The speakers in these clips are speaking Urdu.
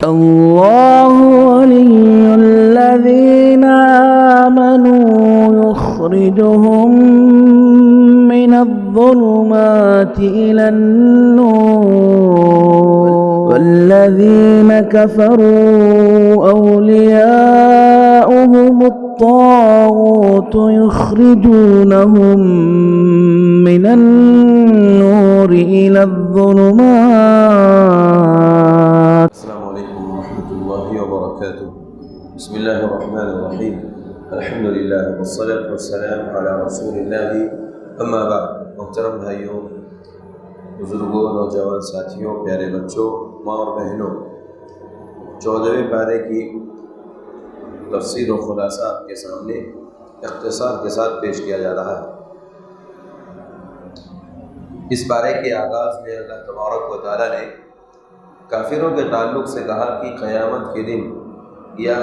الله ولي الذين آمنوا يخرجهم من الظلمات إلى النور والذين كفروا أولياؤهم الطاغوت يخرجونهم من النور إلى الظلمات. السلام علیکم ورحمۃ اللہ وبرکاتہ. بسم اللہ الرحمن الرحیم. الحمد للہ والصلاة والسلام علی رسول اللہ. اما بعد. محترم بھائیوں، بزرگوں، نوجوان ساتھیوں، پیارے بچوں، ماں اور بہنوں، 14ویں پارے کی تفسیر و خلاصہ آپ کے سامنے اختصار کے ساتھ پیش کیا جا رہا ہے. اس پارے کے آغاز میں اللہ تبارک و تعالیٰ نے کافروں کے تعلق سے کہا کہ قیامت کے دن یا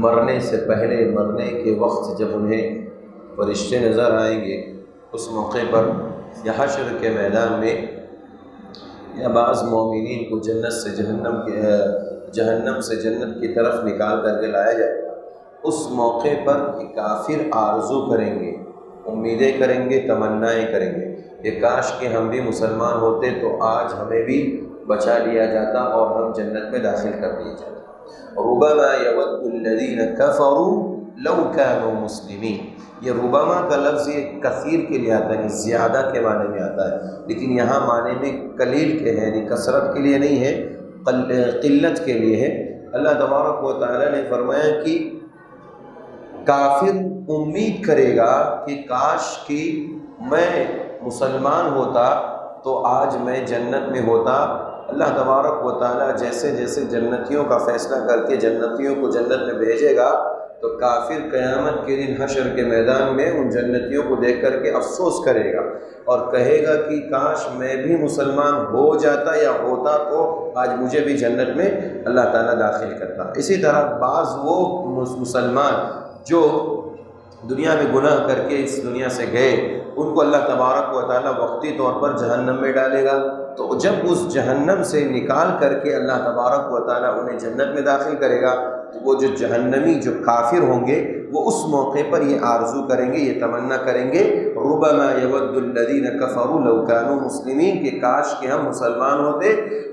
مرنے سے پہلے، مرنے کے وقت جب انہیں فرشتے نظر آئیں گے، اس موقع پر یا حشر کے میدان میں یا بعض مومنین کو جنت سے جہنم سے جنت کی طرف نکال کر کے لایا جائے گا. اس موقع پر کافر آرزو کریں گے، امیدیں کریں گے، تمنائیں کریں گے کہ کاش کہ ہم بھی مسلمان ہوتے تو آج ہمیں بھی بچا لیا جاتا اور ہم جنت میں داخل کر دیے جاتے. ربما یود الذین کفروا لو کانوا مسلمین. یہ ربما کا لفظ یہ کثیر کے لیے آتا ہے، یعنی زیادہ کے معنی میں آتا ہے، لیکن یہاں معنی میں قلیل کے ہے، یعنی کثرت کے لیے نہیں ہے، قلت کے لیے ہے. اللہ تبارک و تعالی نے فرمایا کہ کافر امید کرے گا کہ کاش کہ میں مسلمان ہوتا تو آج میں جنت میں ہوتا. اللہ تبارک و تعالیٰ جیسے جیسے جنتیوں کا فیصلہ کر کے جنتیوں کو جنت میں بھیجے گا تو کافر قیامت کے دن حشر کے میدان میں ان جنتیوں کو دیکھ کر کے افسوس کرے گا اور کہے گا کہ کاش میں بھی مسلمان ہو جاتا یا ہوتا تو آج مجھے بھی جنت میں اللہ تعالیٰ داخل کرتا. اسی طرح بعض وہ مسلمان جو دنیا میں گناہ کر کے اس دنیا سے گئے، ان کو اللہ تبارک و تعالیٰ وقتی طور پر جہنم میں ڈالے گا. تو جب اس جہنم سے نکال کر کے اللہ تبارک و تعالیٰ انہیں جنت میں داخل کرے گا تو وہ جو جہنمی جو کافر ہوں گے وہ اس موقع پر یہ آرزو کریں گے، یہ تمنا کریں گے، ربما یود الذین کفروا لو کانوا مسلمین، کہ کاش کہ ہم مسلمان ہوتے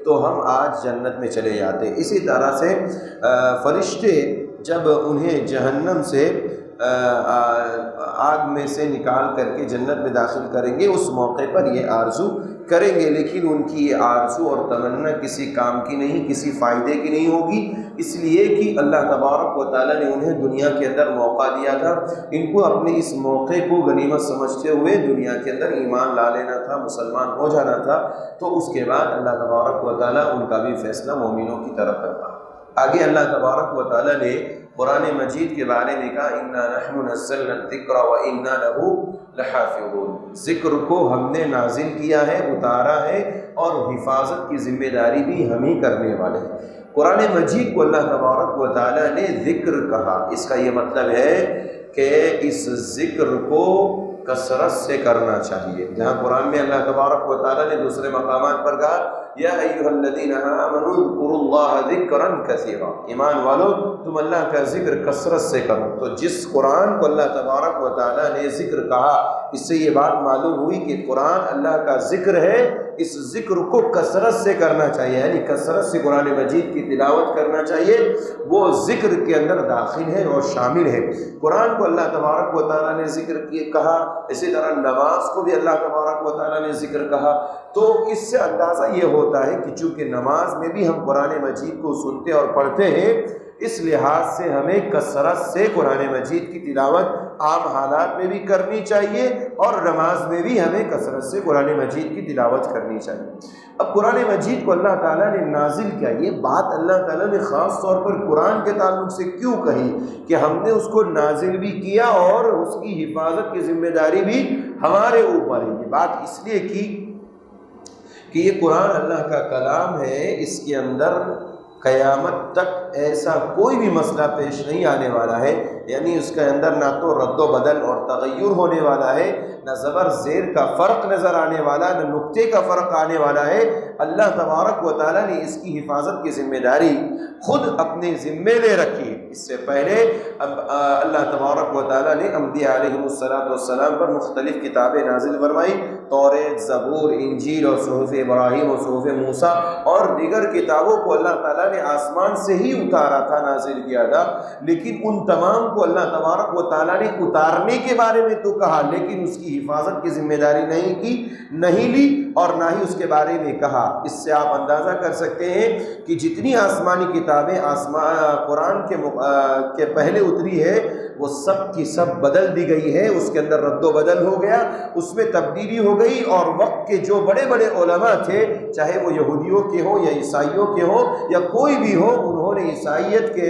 تو ہم آج جنت میں چلے جاتے. اسی طرح سے فرشتے جب انہیں جہنم سے آگ میں سے نکال کر کے جنت میں داخل کریں گے، اس موقع پر یہ آرزو کریں گے، لیکن ان کی یہ آرزو اور تمنا کسی کام کی نہیں، کسی فائدے کی نہیں ہوگی، اس لیے کہ اللہ تبارک و تعالیٰ نے انہیں دنیا کے اندر موقع دیا تھا. ان کو اپنے اس موقع کو غنیمت سمجھتے ہوئے دنیا کے اندر ایمان لا لینا تھا، مسلمان ہو جانا تھا. تو اس کے بعد اللہ تبارک و تعالیٰ ان کا بھی فیصلہ مومنوں کی طرف کرتا. آگے اللہ تبارک و تعالیٰ نے قرآن مجید کے بارے میں کہا اِنَّا نَحْنُ نَزَّلْنَا الذِّكْرَ وَإِنَّا لَهُ لَحَافِظُونَ. ذکر کو ہم نے نازل کیا ہے، اتارا ہے، اور حفاظت کی ذمہ داری بھی ہم ہی کرنے والے ہیں. قرآن مجید کو اللہ تبارک و تعالیٰ نے ذکر کہا. اس کا یہ مطلب ہے کہ اس ذکر کو کثرت سے کرنا چاہیے. جہاں قرآن میں اللہ تبارک و تعالیٰ نے دوسرے مقامات پر کہا یا ایھا الذین آمنوا اذکروا اللہ ذکرا کثیرا، ایمان والو تم اللہ کا ذکر کثرت سے کرو. تو جس قرآن کو اللہ تبارک و تعالیٰ نے ذکر کہا، اس سے یہ بات معلوم ہوئی کہ قرآن اللہ کا ذکر ہے، اس ذکر کو کثرت سے کرنا چاہیے، یعنی کثرت سے قرآن مجید کی تلاوت کرنا چاہیے. وہ ذکر کے اندر داخل ہے اور شامل ہے. قرآن کو اللہ تبارک و تعالیٰ نے ذکر کہا، اسی طرح نماز کو بھی اللہ تبارک و تعالیٰ نے ذکر کہا. تو اس سے اندازہ یہ ہوتا ہے کہ چونکہ نماز میں بھی ہم قرآن مجید کو سنتے اور پڑھتے ہیں، اس لحاظ سے ہمیں کثرت سے قرآن مجید کی تلاوت عام حالات میں بھی کرنی چاہیے اور نماز میں بھی ہمیں کثرت سے قرآن مجید کی تلاوت کرنی چاہیے. اب قرآن مجید کو اللہ تعالیٰ نے نازل کیا، یہ بات اللہ تعالیٰ نے خاص طور پر قرآن کے تعلق سے کیوں کہی کہ ہم نے اس کو نازل بھی کیا اور اس کی حفاظت کی ذمہ داری بھی ہمارے اوپر ہے. یہ بات اس لیے کی کہ یہ قرآن اللہ کا کلام ہے، اس کے اندر قیامت تک ایسا کوئی بھی مسئلہ پیش نہیں آنے والا ہے یعنی اس کے اندر نہ تو رد و بدل اور تغیر ہونے والا ہے، نہ زبر زیر کا فرق نظر آنے والا، نہ نقطے کا فرق آنے والا ہے۔ اللہ تبارک و تعالیٰ نے اس کی حفاظت کی ذمہ داری خود اپنے ذمے لے رکھی۔ اس سے پہلے اللہ تبارک و تعالیٰ نے انبیاء علیہم السلام پر مختلف کتابیں نازل فرمائی، توریت، زبور، انجیل اور صحف ابراہیم اور صحف موسیٰ اور دیگر کتابوں کو اللہ تعالیٰ نے آسمان سے ہی اتارا تھا، نازل کیا تھا، لیکن ان تمام کو اللہ تبارک و تعالیٰ نے اتارنے کے بارے میں تو کہا، لیکن اس کی حفاظت کی ذمہ داری نہیں لی اور نہ ہی اس کے بارے میں کہا۔ اس سے آپ اندازہ کر سکتے ہیں کہ جتنی آسمانی کتابیں قرآن کے پہلے اتری ہے وہ سب کی سب بدل دی گئی ہے، اس کے اندر رد و بدل ہو گیا، اس میں تبدیلی ہو گئی، اور وقت کے جو بڑے بڑے علماء تھے، چاہے وہ یہودیوں کے ہوں یا عیسائیوں کے ہوں یا کوئی بھی ہو، انہوں نے عیسائیت کے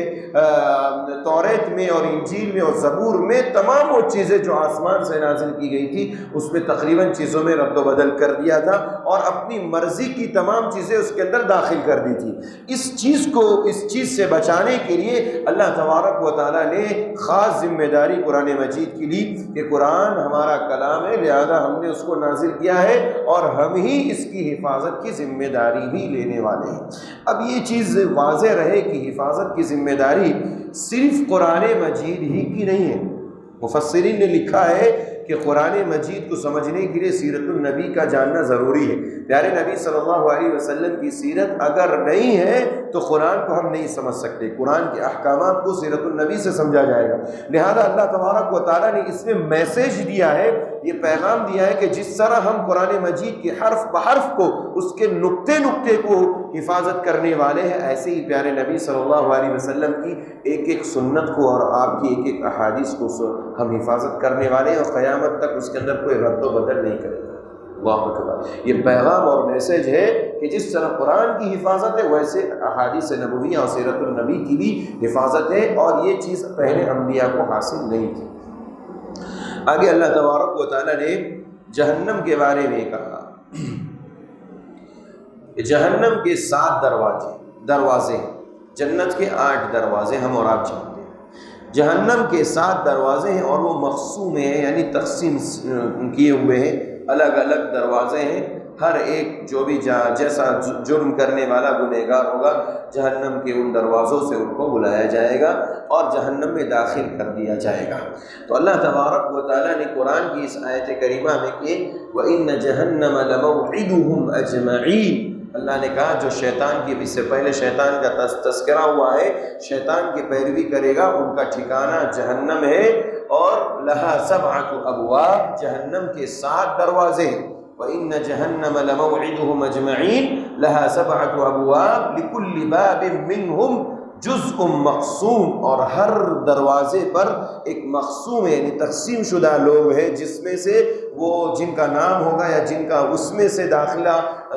توریت میں اور انجیل میں اور زبور میں تمام وہ چیزیں جو آسمان سے نازل کی گئی تھی اس میں تقریباً چیزوں میں رد و بدل کر دیا تھا اور اپنی مرضی کی تمام چیزیں اس کے اندر داخل کر دی تھی۔ اس چیز سے بچانے کے لیے اللہ تبارک و تعالیٰ نے خاص ذمہ داری قرآن مجید کی لی کہ قرآن ہمارا کلام ہے، لہذا ہم نے اس کو نازل کیا ہے اور ہم ہی اس کی حفاظت کی ذمہ داری بھی لینے والے ہیں۔ اب یہ چیز واضح رہے کہ حفاظت کی ذمہ داری صرف قرآن مجید ہی کی نہیں ہے۔ مفسرین نے لکھا ہے کہ قرآن مجید کو سمجھنے کے لیے سیرت النبی کا جاننا ضروری ہے۔ پیارے نبی صلی اللہ علیہ وسلم کی سیرت اگر نہیں ہے تو قرآن کو ہم نہیں سمجھ سکتے، قرآن کے احکامات کو سیرت النبی سے سمجھا جائے گا۔ لہذا اللہ تبارک و تعالیٰ نے اس میں میسیج دیا ہے، یہ پیغام دیا ہے کہ جس طرح ہم قرآن مجید کے حرف بحرف کو، اس کے نقطے نقطے کو حفاظت کرنے والے ہیں، ایسے ہی پیارے نبی صلی اللہ علیہ وسلم کی ایک ایک سنت کو اور آپ کی ایک ایک احادیث کو ہم حفاظت کرنے والے ہیں، اور قیامت تک اس کے اندر کوئی رد و بدل نہیں کرے گا۔ اللہ اکبر۔ یہ پیغام اور میسیج ہے کہ جس طرح قرآن کی حفاظت ہے ویسے احادیث نبویہ اور سیرت النبی کی بھی حفاظت ہے، اور یہ چیز پہلے انبیاء کو حاصل نہیں تھی۔ آگے اللہ تبارک و تعالیٰ نے جہنم کے بارے میں کہا کہ جہنم کے 7 دروازے، جنت کے 8 دروازے ہم اور آپ جانتے ہیں، جہنم کے 7 دروازے ہیں اور وہ مقسوم ہیں، یعنی تقسیم کیے ہوئے ہیں، الگ الگ دروازے ہیں۔ ہر ایک جو بھی جیسا جرم کرنے والا گنہگار ہوگا، جہنم کے ان دروازوں سے ان کو بلایا جائے گا اور جہنم میں داخل کر دیا جائے گا۔ تو اللہ تبارک و تعالیٰ نے قرآن کی اس آیت کریمہ میں کہ وَإِنَّ جَهَنَّمَ لَمَوْعِدُهُمْ أَجْمَعِينَ، اللہ نے کہا جو شیطان کی، اس سے پہلے شیطان کا تذکرہ ہوا ہے، شیطان کی پیروی کرے گا ان کا ٹھکانہ جہنم ہے، اور لَهَا 7 أَبْوَابٍ، جہنم کے 7 دروازے ہیں۔ وَإِنَّ جَهَنَّمَ لَمَوْعِدُهُمْ أَجْمَعِينَ لَهَا 7 أَبْوَابٍ لِكُلِّ بَابٍ مِّنْهُمْ جزء مقسوم، اور ہر دروازے پر ایک مقسوم یعنی تقسیم شدہ لوگ ہیں، جس میں سے وہ جن کا نام ہوگا یا جن کا اس میں سے داخلہ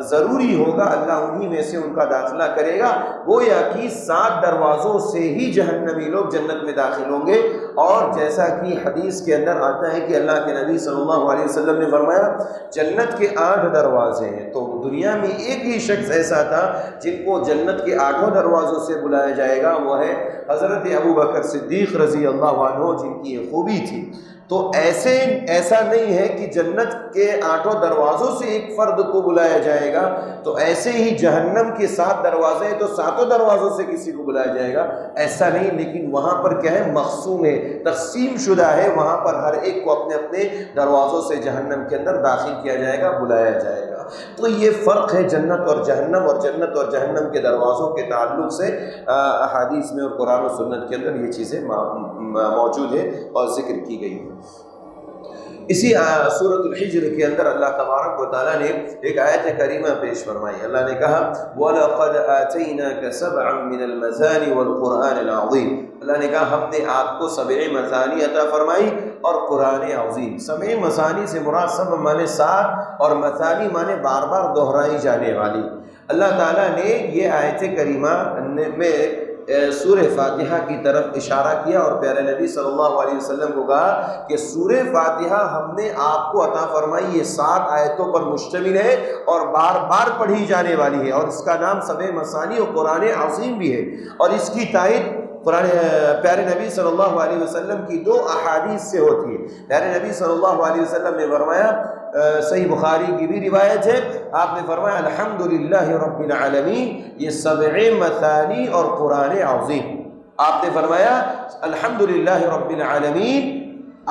ضروری ہوگا، اللہ انہی میں سے ان کا داخلہ کرے گا۔ گویا کہ 7 دروازوں سے ہی جہنمی لوگ جنت میں داخل ہوں گے، اور جیسا کہ حدیث کے اندر آتا ہے کہ اللہ کے نبی صلی اللہ علیہ وسلم نے فرمایا جنت کے 8 دروازے ہیں۔ تو دنیا میں ایک ہی شخص ایسا تھا جن کو جنت کے 8 دروازوں سے بلایا جائے گا، وہ ہے حضرت ابو بکر صدیق رضی اللہ عنہ، جن کی یہ خوبی تھی۔ تو ایسا نہیں ہے کہ جنت کے 8 دروازوں سے ایک فرد کو بلایا جائے گا، تو ایسے ہی جہنم کے 7 دروازے ہیں تو 7 دروازوں سے کسی کو بلایا جائے گا، ایسا نہیں۔ لیکن وہاں پر کیا ہے، مقسوم ہے، تقسیم شدہ ہے، وہاں پر ہر ایک کو اپنے اپنے دروازوں سے جہنم کے اندر داخل کیا جائے گا، بلایا جائے گا۔ تو یہ فرق ہے جنت اور جہنم، اور جنت اور جہنم کے دروازوں کے تعلق سے احادیث میں اور قرآن و سنت کے اندر یہ چیزیں موجود ہیں اور ذکر کی گئی ہیں۔ اسی سورۃ الحجر کے اندر اللہ تبارک و تعالیٰ نے ایک آیت کریمہ پیش فرمائی۔ اللہ نے کہا وَلَقَدْ آتَيْنَاكَ سَبْعًا مِنَ الْمَثَانِ وَالْقُرْآنِ الْعَظِيمِ، اللہ نے کہا ہم نے آپ کو 7 مثانی عطا فرمائی اور قرآن عظیم۔ 7 مثانی سے مراد سب مانے 7 اور مثانی مانے بار بار دہرائی جانے والی۔ اللہ تعالیٰ نے یہ آیت کریمہ میں سورہ فاتحہ کی طرف اشارہ کیا اور پیارے نبی صلی اللہ علیہ وسلم کو کہا کہ سورہ فاتحہ ہم نے آپ کو عطا فرمائی، یہ 7 آیتوں پر مشتمل ہے اور بار بار پڑھی جانے والی ہے، اور اس کا نام 7 مثانی اور قرآن عظیم بھی ہے، اور اس کی تائید پیارے نبی صلی اللہ علیہ وسلم کی 2 احادیث سے ہوتی ہے۔ پیارے نبی صلی اللہ علیہ وسلم نے فرمایا، صحیح بخاری کی بھی روایت ہے، آپ نے فرمایا الحمدللہ رب العالمین، یہ 7 مثانی اور قرآن عظیم۔ آپ نے فرمایا الحمدللہ رب العالمین۔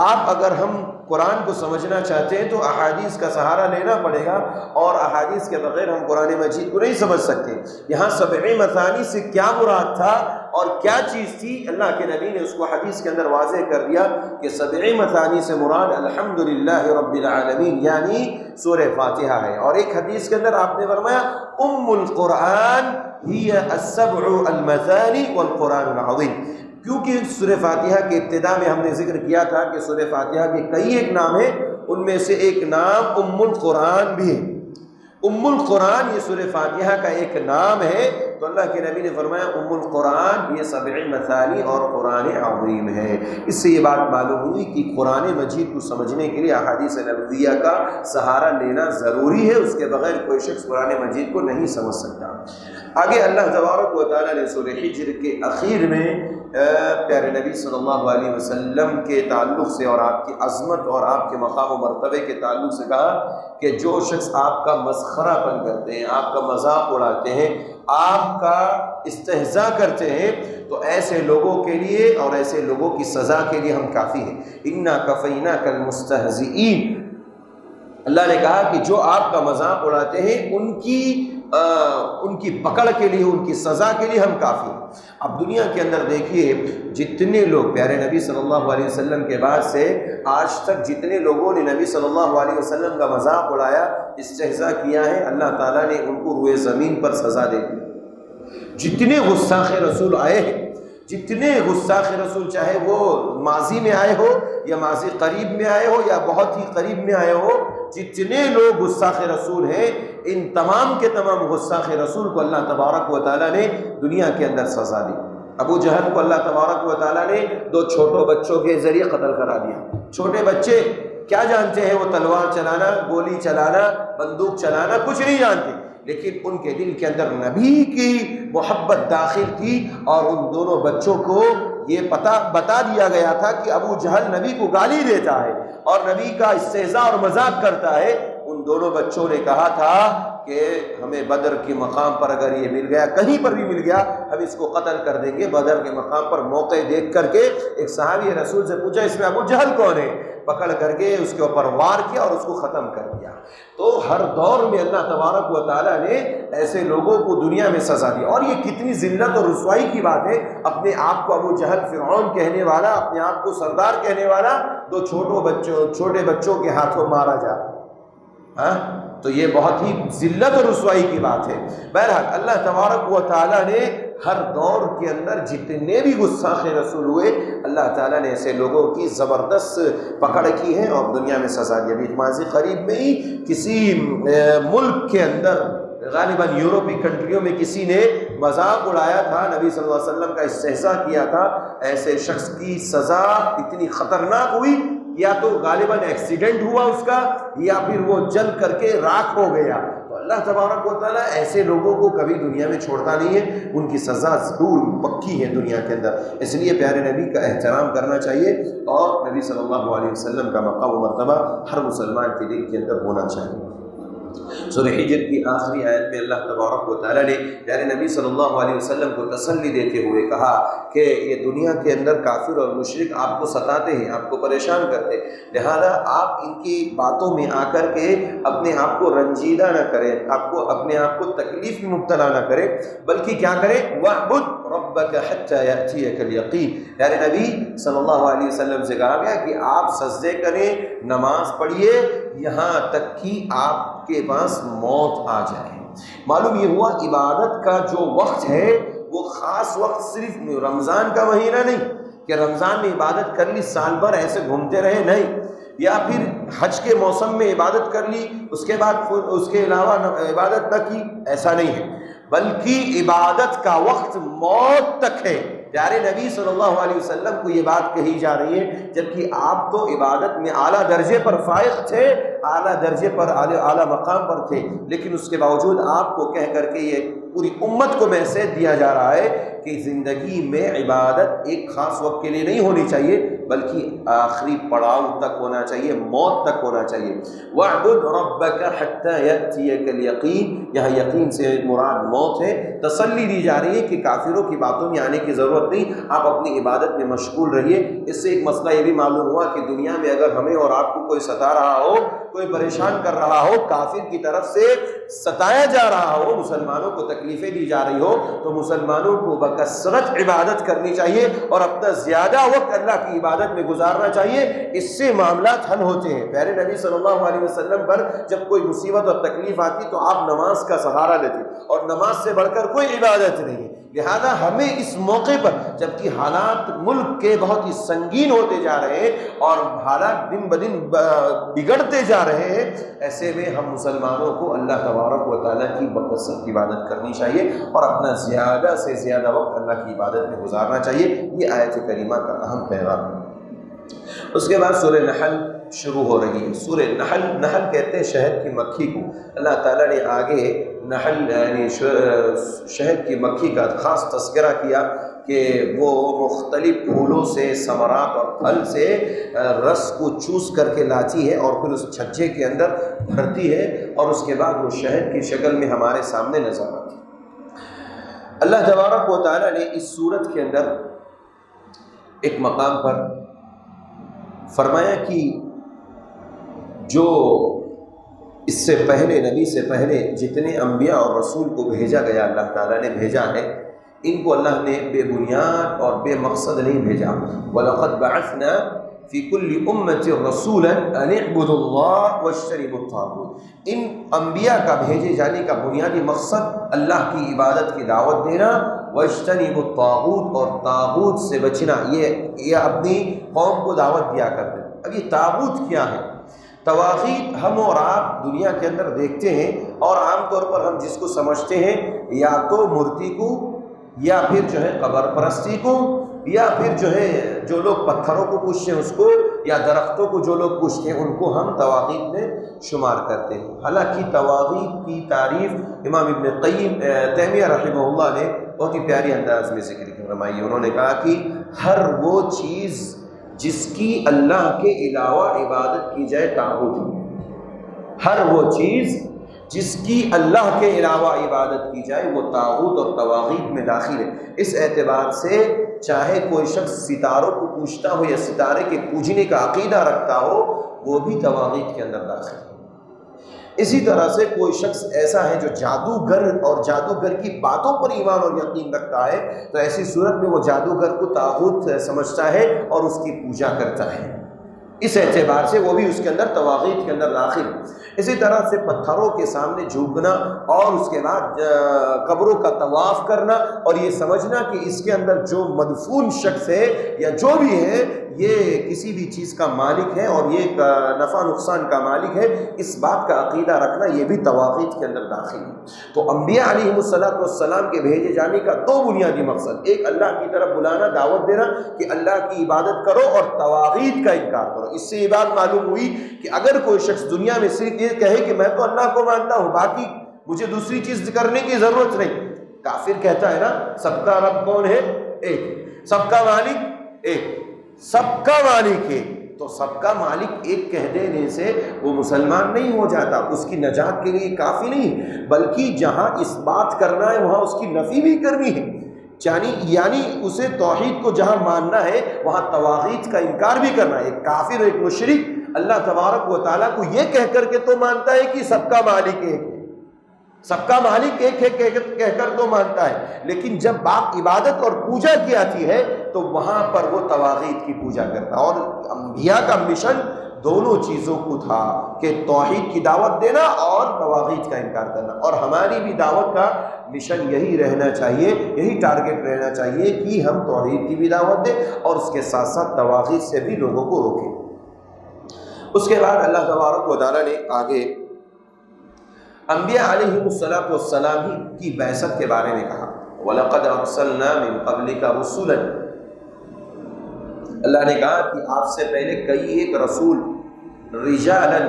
آپ اگر ہم قرآن کو سمجھنا چاہتے ہیں تو احادیث کا سہارا لینا پڑے گا، اور احادیث کے بغیر ہم قرآن مجید کو نہیں سمجھ سکتے۔ یہاں 7 مثانی سے کیا مراد تھا اور کیا چیز تھی، اللہ کے نبی نے اس کو حدیث کے اندر واضح کر دیا کہ 7 مثانی سے مراد الحمدللہ رب العالمین یعنی سورہ فاتحہ ہے۔ اور ایک حدیث کے اندر آپ نے فرمایا ام القرآن ہی السبع المثانی والقرآن العظیم، کیونکہ سورہ فاتحہ کے ابتدا میں ہم نے ذکر کیا تھا کہ سورہ فاتحہ کے کئی ایک نام ہیں، ان میں سے ایک نام ام القرآن بھی ہے۔ ام القرآن یہ سورہ فاتحہ کا ایک نام ہے، تو اللہ کے نبی نے فرمایا ام القرآن یہ 7 مثانی اور قرآن عظیم ہے۔ اس سے یہ بات معلوم ہوئی کہ قرآن مجید کو سمجھنے کے لیے احادیث نبویہ کا سہارا لینا ضروری ہے، اس کے بغیر کوئی شخص قرآن مجید کو نہیں سمجھ سکتا۔ آگے اللہ تبارک و تعالیٰ نے سورہ حجر کے اخیر میں پیارے نبی صلی اللہ علیہ وسلم کے تعلق سے اور آپ کی عظمت اور آپ کے مقام و مرتبے کے تعلق سے کہا کہ جو شخص آپ کا مسخرہ پن کرتے ہیں، آپ کا مذاق اڑاتے ہیں، آپ کا استہزاء کرتے ہیں، تو ایسے لوگوں کے لیے اور ایسے لوگوں کی سزا کے لیے ہم کافی ہیں۔ اِنَّا كَفَيْنَاكَ الْمُسْتَهْزِئِينَ، اللہ نے کہا کہ جو آپ کا مذاق اڑاتے ہیں ان کی پکڑ کے لیے، ان کی سزا کے لیے ہم کافی ہیں۔ اب دنیا کے اندر دیکھیے جتنے لوگ پیارے نبی صلی اللہ علیہ وسلم کے بعد سے آج تک جتنے لوگوں نے نبی صلی اللہ علیہ وسلم کا مذاق اڑایا، استہزاء کیا ہے، اللہ تعالیٰ نے ان کو روئے زمین پر سزا دے دی۔ جتنے گستاخ رسول آئے ہیں، جتنے گستاخ رسول، چاہے وہ ماضی میں آئے ہو یا ماضی قریب میں آئے ہو یا بہت ہی قریب میں آئے ہو، جتنے لوگ گستاخ رسول ہیں، ان تمام کے تمام گستاخ رسول کو اللہ تبارک و تعالیٰ نے دنیا کے اندر سزا دی۔ ابو جہل کو اللہ تبارک و تعالیٰ نے 2 چھوٹوں بچوں کے ذریعے قتل کرا دیا۔ چھوٹے بچے کیا جانتے ہیں؟ وہ تلوار چلانا، گولی چلانا، بندوق چلانا کچھ نہیں جانتے، لیکن ان کے دل کے اندر نبی کی محبت داخل تھی، اور ان دونوں بچوں کو یہ بتا دیا گیا تھا کہ ابو جہل نبی کو گالی دیتا ہے اور نبی کا استہزاء اور مذاق کرتا ہے۔ ان دونوں بچوں نے کہا تھا کہ ہمیں بدر کے مقام پر اگر یہ مل گیا، کہیں پر بھی مل گیا، ہم اس کو قتل کر دیں گے۔ بدر کے مقام پر موقع دیکھ کر کے ایک صحابی رسول سے پوچھا اس میں ابو جہل کون ہے؟ پکڑ کر کے اس کے اوپر وار کیا اور اس کو ختم کر دیا۔ تو ہر دور میں اللہ تبارک و تعالیٰ نے ایسے لوگوں کو دنیا میں سزا دی، اور یہ کتنی ذلت اور رسوائی کی بات ہے، اپنے آپ کو ابو جہل فرعون کہنے والا، اپنے آپ کو سردار کہنے والا 2 چھوٹے بچوں کے ہاتھوں مارا جائے، تو یہ بہت ہی ذلت اور رسوائی کی بات ہے۔ بہرحال اللہ تبارک و تعالیٰ نے ہر دور کے اندر جتنے بھی گستاخ رسول ہوئے، اللہ تعالیٰ نے ایسے لوگوں کی زبردست پکڑ کی ہے اور دنیا میں سزا دی۔ ابھی ماضی قریب میں ہی کسی ملک کے اندر، غالباً یورپی کنٹریوں میں، کسی نے مذاق اڑایا تھا، نبی صلی اللہ علیہ وسلم کا استہزاء کیا تھا۔ ایسے شخص کی سزا اتنی خطرناک ہوئی، یا تو غالباً ایکسیڈنٹ ہوا اس کا، یا پھر وہ جل کر کے راکھ ہو گیا۔ تو اللہ تبارک و تعالیٰ ایسے لوگوں کو کبھی دنیا میں چھوڑتا نہیں ہے، ان کی سزا ضرور پکی ہے دنیا کے اندر۔ اس لیے پیارے نبی کا احترام کرنا چاہیے، اور نبی صلی اللہ علیہ وسلم کا مقام و مرتبہ ہر مسلمان کے دل کے اندر ہونا چاہیے۔ سورہ حجر کی آخری آیت میں اللہ تبارک و تعالیٰ نے پیارے نبی صلی اللہ علیہ وسلم کو تسلی دیتے ہوئے کہا کہ یہ دنیا کے اندر کافر اور مشرک آپ کو ستاتے ہیں، آپ کو پریشان کرتے ہیں، لہذا آپ ان کی باتوں میں آ کر کے اپنے آپ کو رنجیدہ نہ کریں، اپنے آپ کو تکلیف میں مبتلا نہ کریں، بلکہ کیا کریں؟ وَاعْبُدْ رَبَّكَ حَتَّى يَأْتِيَكَ الْيَقِينُ۔ پیارے نبی صلی اللہ علیہ وسلم سے کہا گیا کہ آپ سجدے کریں، نماز پڑھیے، یہاں تک کہ آپ کے پاس موت آ جائے۔ معلوم یہ ہوا عبادت کا جو وقت ہے وہ خاص وقت صرف رمضان کا مہینہ نہیں کہ رمضان میں عبادت کر لی، سال بھر ایسے گھومتے رہے، نہیں، یا پھر حج کے موسم میں عبادت کر لی، اس کے بعد اس کے علاوہ عبادت نہ کی، ایسا نہیں ہے، بلکہ عبادت کا وقت موت تک ہے۔ پیارے نبی صلی اللہ علیہ وسلم کو یہ بات کہی جا رہی ہے، جبکہ آپ تو عبادت میں اعلیٰ درجے پر فائق تھے، اعلیٰ درجے پر اعلیٰ مقام پر تھے، لیکن اس کے باوجود آپ کو کہہ کر کے یہ پوری امت کو میسج دیا جا رہا ہے کہ زندگی میں عبادت ایک خاص وقت کے لیے نہیں ہونی چاہیے بلکہ آخری پڑاؤ تک ہونا چاہیے، موت تک ہونا چاہیے۔ وَاعْبُدْ رَبَّكَ حَتَّى يَأْتِيَكَ الْيَقِينُ، یہاں یقین سے مراد موت ہے۔ تسلی دی جا رہی ہے کہ کافروں کی باتوں میں آنے کی ضرورت نہیں، آپ اپنی عبادت میں مشغول رہیے۔ اس سے ایک مسئلہ یہ بھی معلوم ہوا کہ دنیا میں اگر ہمیں اور آپ کو کوئی ستا رہا ہو، کوئی پریشان کر رہا ہو، کافر کی طرف سے ستایا جا رہا ہو، مسلمانوں کو تکلیفیں دی جا رہی ہو، تو مسلمانوں کو بکثرت عبادت کرنی چاہیے اور اپنا زیادہ وقت اللہ کی عبادت میں گزارنا چاہیے۔ اس سے معاملات حل ہوتے ہیں۔ پیارے نبی صلی اللہ علیہ وسلم پر جب کوئی مصیبت اور تکلیف آتی تو آپ نماز کا سہارا لیتے، اور نماز سے بڑھ کر کوئی عبادت نہیں ہے۔ لہذا ہمیں اس موقع پر جبکہ حالات ملک کے بہت ہی سنگین ہوتے جا رہے ہیں اور حالات دن بدن بگڑتے جا رہے ہیں، ایسے میں ہم مسلمانوں کو اللہ تبارک و تعالیٰ کی بکثرت عبادت کرنی چاہیے اور اپنا زیادہ سے زیادہ وقت اللہ کی عبادت میں گزارنا چاہیے۔ یہ آیت کریمہ کا اہم پیغام ہے۔ اس کے بعد سورہ نحل شروع ہو رہی ہے۔ سورہ نحل کہتے ہیں شہد کی مکھی کو۔ اللہ تعالیٰ نے آگے نحل یعنی شہد کی مکھی کا خاص تذکرہ کیا کہ وہ مختلف پھولوں سے، ثمرات اور پھل سے رس کو چوس کر کے لاتی ہے اور پھر اس چھجے کے اندر بھرتی ہے، اور اس کے بعد وہ شہد کی شکل میں ہمارے سامنے نظر آتی ہے۔ اللہ تبارک و تعالیٰ نے اس سورت کے اندر ایک مقام پر فرمایا کہ جو اس سے پہلے، نبی سے پہلے جتنے انبیاء اور رسول کو بھیجا گیا، اللہ تعالیٰ نے بھیجا ہے، ان کو اللہ نے بے بنیاد اور بے مقصد نہیں بھیجا۔ وَلَقَدْ بَعَثْنَا فِي كُلِّ أُمَّةٍ رَسُولًا أَنِ اعْبُدُوا اللَّهَ وَاجْتَنِبُوا الطَّاغُوتَ۔ ان انبیاء کا بھیجے جانے کا بنیادی مقصد اللہ کی عبادت کی دعوت دینا، وَاجْتَنِبُوا الطَّاغُوتَ اور طاغوت سے بچنا، یہ اپنی قوم کو دعوت دیا کرتے ہیں۔ اب یہ طاغوت کیا ہے؟ طواغیت ہم اور آپ دنیا کے اندر دیکھتے ہیں، اور عام طور پر ہم جس کو سمجھتے ہیں یا تو مورتی کو، یا پھر جو ہے قبر پرستی کو، یا پھر جو ہے جو لوگ پتھروں کو پوجتے ہیں اس کو، یا درختوں کو جو لوگ پوجتے ہیں ان کو ہم طواغیت میں شمار کرتے ہیں۔ حالانکہ طواغیت کی تعریف امام ابن قیم تیمیہ رحمہ اللہ نے بہت ہی پیاری انداز میں ذکر فرمائی۔ انہوں نے کہا کہ ہر وہ چیز جس کی اللہ کے علاوہ عبادت کی جائے طاغوت ہے۔ ہر وہ چیز جس کی اللہ کے علاوہ عبادت کی جائے وہ طاغوت اور طواغیت میں داخل ہے۔ اس اعتبار سے چاہے کوئی شخص ستاروں کو پوجتا ہو یا ستارے کے پوجنے کا عقیدہ رکھتا ہو، وہ بھی طواغیت کے اندر داخل ہے۔ اسی طرح سے کوئی شخص ایسا ہے جو جادوگر اور جادوگر کی باتوں پر ایمان اور یقین رکھتا ہے، تو ایسی صورت میں وہ جادوگر کو طاغوت سمجھتا ہے اور اس کی پوجا کرتا ہے۔ اس اعتبار سے وہ بھی اس کے اندر طواغیت کے اندر داخل۔ اسی طرح سے پتھروں کے سامنے جھکنا اور اس کے بعد قبروں کا طواف کرنا اور یہ سمجھنا کہ اس کے اندر جو مدفون شخص ہے یا جو بھی ہے یہ کسی بھی چیز کا مالک ہے اور یہ نفع نقصان کا مالک ہے، اس بات کا عقیدہ رکھنا یہ بھی طواغیت کے اندر داخل ہے۔ تو انبیاء علیہ السلام کے بھیجے جانے کا دو بنیادی مقصد، ایک اللہ کی طرف بلانا، دعوت دینا کہ اللہ کی عبادت کرو، اور طواغیت کا انکار کرو۔ اس سے یہ بات معلوم ہوئی کہ اگر کوئی شخص دنیا میں صرف یہ کہے کہ میں تو اللہ کو مانتا ہوں، باقی مجھے دوسری چیز کرنے کی ضرورت نہیں، کافر کہتا ہے نا سب کا رب کون ہے؟ ایک۔ سب کا مالک ایک، سب کا مالک ہے، تو سب کا مالک ایک کہہ دینے سے وہ مسلمان نہیں ہو جاتا، اس کی نجات کے لیے کافی نہیں، بلکہ جہاں اس بات کرنا ہے وہاں اس کی نفی بھی کرنی ہے، یعنی اسے توحید کو جہاں ماننا ہے وہاں طواغیت کا انکار بھی کرنا ہے۔ ایک کافر اور ایک مشرک اللہ تبارک و تعالیٰ کو یہ کہہ کر کے تو مانتا ہے کہ سب کا مالک ایک ہے، سب کا مالک ایک ہے کہہ کر تو مانتا ہے، لیکن جب بات عبادت اور پوجا کی آتی ہے تو وہاں پر وہ طواغیت کی پوجا کرتا ہے۔ اور انبیاء کا مشن دونوں چیزوں کو تھا کہ توحید کی دعوت دینا اور طواغیت کا انکار کرنا، اور ہماری بھی دعوت کا مشن یہی رہنا چاہیے، یہی ٹارگٹ رہنا چاہیے کہ ہم توحید کی بھی دعوت دیں اور اس کے ساتھ ساتھ طواغیت سے بھی لوگوں کو روکیں۔ اس کے بعد اللہ تبارک و تعالیٰ نے آگے انبیاء علیہ السلام کی بعثت کے بارے میں کہا، وَلَقَدْ أَرْسَلْنَا مِن قَبْلِكَ رُسُلًا۔ اللہ نے کہا کہ آپ سے پہلے کئی ایک رسول رجالاً